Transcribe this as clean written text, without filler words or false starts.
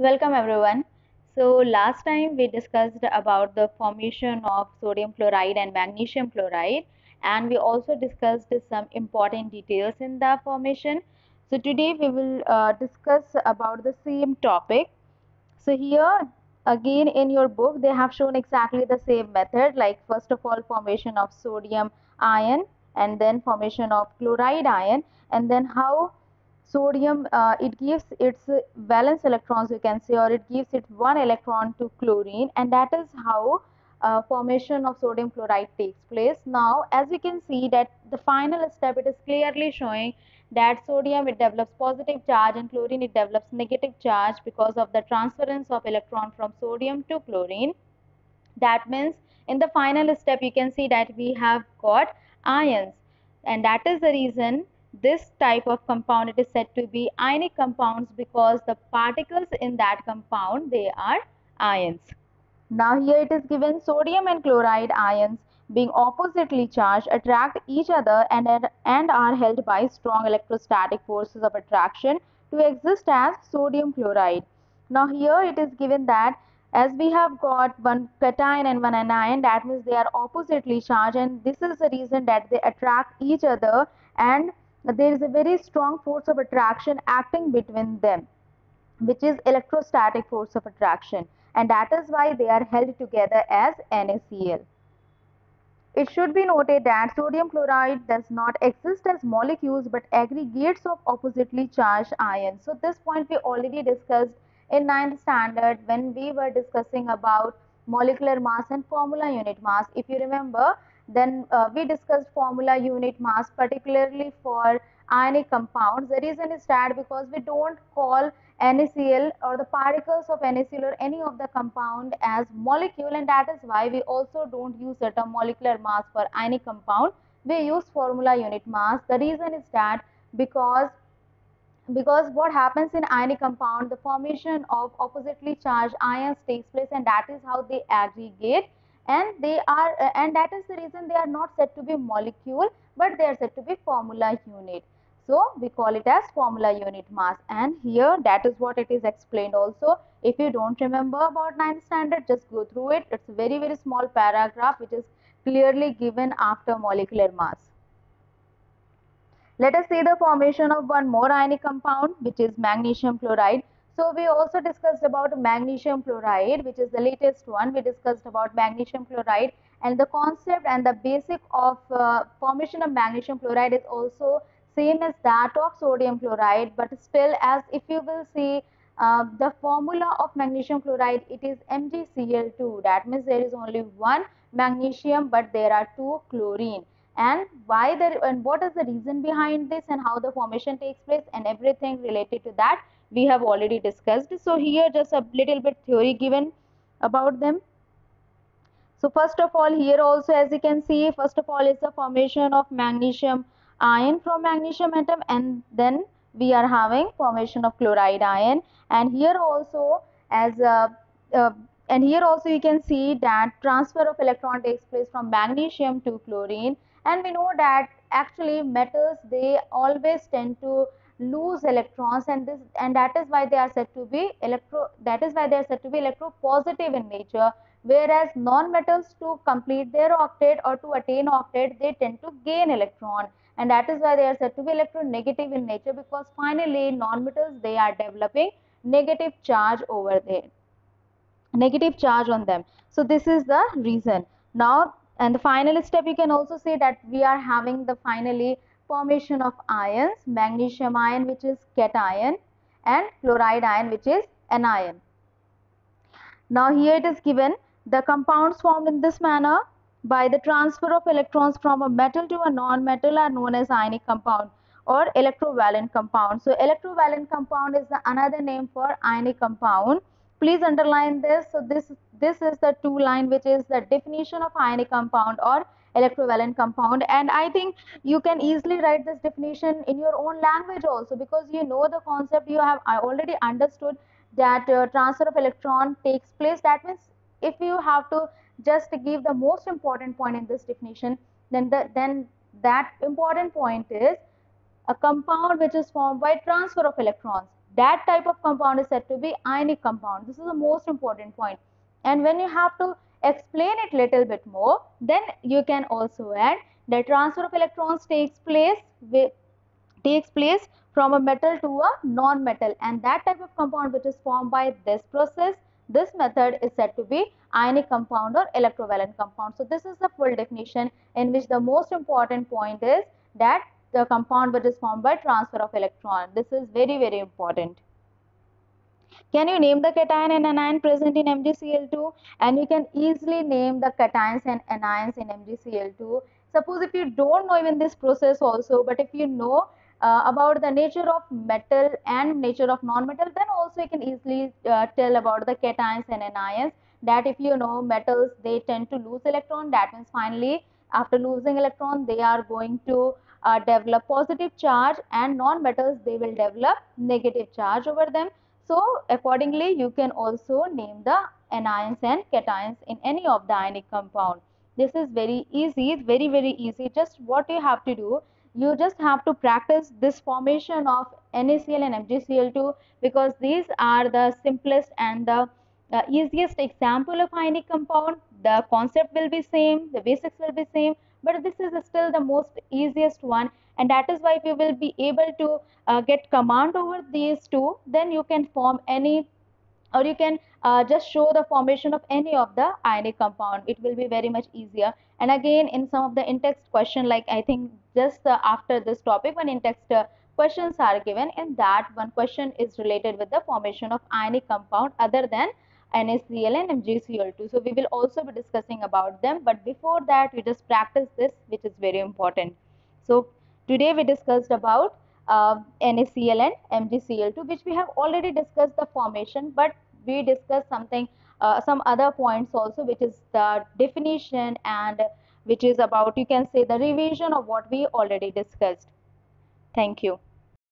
Welcome everyone. So last time we discussed about the formation of sodium chloride and magnesium chloride, and we also discussed some important details in the formation. So today we will discuss about the same topic. So here again in your book they have shown exactly the same method, like first of all formation of sodium ion and then formation of chloride ion, and then how sodium it gives its valence electrons, you can say, or it gives it one electron to chlorine, and that is how formation of sodium chloride takes place. Now as we can see that the final step, it is clearly showing that sodium it develops positive charge and chlorine it develops negative charge because of the transference of electron from sodium to chlorine. That means in the final step you can see that we have got ions, and that is the reason this type of compound it is said to be ionic compounds, because the particles in that compound they are ions. Now here it is given sodium and chloride ions being oppositely charged attract each other and are held by strong electrostatic forces of attraction to exist as sodium chloride. Now here it is given that as we have got one cation and one anion, that means they are oppositely charged, and this is the reason that they attract each other, and there is a very strong force of attraction acting between them, which is electrostatic force of attraction, and that is why they are held together as NaCl. It should be noted that sodium chloride does not exist as molecules but aggregates of oppositely charged ions. So this point we already discussed in ninth standard when we were discussing about molecular mass and formula unit mass. If you remember, then we discussed formula unit mass particularly for ionic compounds. The reason is that because we don't call NaCl or the particles of NaCl or any of the compound as molecule, and that is why we also don't use the term molecular mass for ionic compound. We use formula unit mass. The reason is that because what happens in ionic compound, the formation of oppositely charged ions takes place, and that is how they aggregate, and they are and that is the reason they are not said to be molecule but they are said to be formula unit. So we call it as formula unit mass, and here that is what it is explained also. If you don't remember about ninth standard, just go through it. It's a very small paragraph which is clearly given after molecular mass. Let us see the formation of one more ionic compound, which is magnesium chloride. So we also discussed about magnesium chloride, which is the latest one. We discussed about magnesium chloride, and the concept and the basic of formation of magnesium chloride is also same as that of sodium chloride, but still, as if you will see the formula of magnesium chloride, it is MgCl2. That means there is only one magnesium but there are two chlorine, and why there and what is the reason behind this and how the formation takes place and everything related to that we have already discussed. So here just a little bit theory given about them. So first of all, here also as you can see, first of all is the formation of magnesium ion from magnesium atom, and then we are having formation of chloride ion, and here also as uh, and here also you can see that transfer of electron takes place from magnesium to chlorine, and we know that actually metals they always tend to lose electrons, and that is why they are said to be electropositive in nature, whereas non-metals to complete their octet or to attain octet they tend to gain electron, and that is why they are said to be electronegative in nature, because finally non-metals they are developing negative charge over there, negative charge on them. So this is the reason. Now and the final step you can also say that we are having the finally formation of ions, magnesium ion which is cation and chloride ion which is anion. Now here it is given the compounds formed in this manner by the transfer of electrons from a metal to a non-metal are known as ionic compound or electrovalent compound. So electrovalent compound is the another name for ionic compound. Please underline this. So this is the two line which is the definition of ionic compound or electrovalent compound, and I think you can easily write this definition in your own language also, because you know the concept, you have already understood that transfer of electron takes place. That means if you have to just give the most important point in this definition, then that important point is a compound which is formed by transfer of electrons. that type of compound is said to be ionic compound. This is the most important point. And when you have to explain it little bit more, then you can also add that transfer of electrons takes place from a metal to a non-metal, and that type of compound which is formed by this process, this method is said to be ionic compound or electrovalent compound. So this is the full definition, in which the most important point is that the compound which is formed by transfer of electron. This is very, very important. Can you name the cation and anion present in MgCl2? And you can easily name the cations and anions in MgCl2. Suppose if you don't know even this process also, but if you know about the nature of metal and nature of non-metal, then also you can easily tell about the cations and anions. That if you know metals, they tend to lose electron. That means finally after losing electron, they are going to develop positive charge, and non-metals, they will develop negative charge over them. So accordingly, you can also name the anions and cations in any of the ionic compound. This is very easy, very, very easy. Just what you have to do, you just have to practice this formation of NaCl and MgCl2, because these are the simplest and the easiest example of ionic compound. The concept will be same, the basics will be same, but this is still the most easiest one, and that is why we will be able to get command over these two. Then you can form any, or you can just show the formation of any of the ionic compound. It will be very much easier. And again, in some of the in-text question, like I think just after this topic, when in-text questions are given, in that one question is related with the formation of ionic compound other than NaCl and MgCl2. So we will also be discussing about them, but before that, we just practice this, which is very important. So today we discussed about NaCl and MgCl2, which we have already discussed the formation, but we discussed something, some other points also, which is the definition, and which is about, you can say, the revision of what we already discussed. Thank you.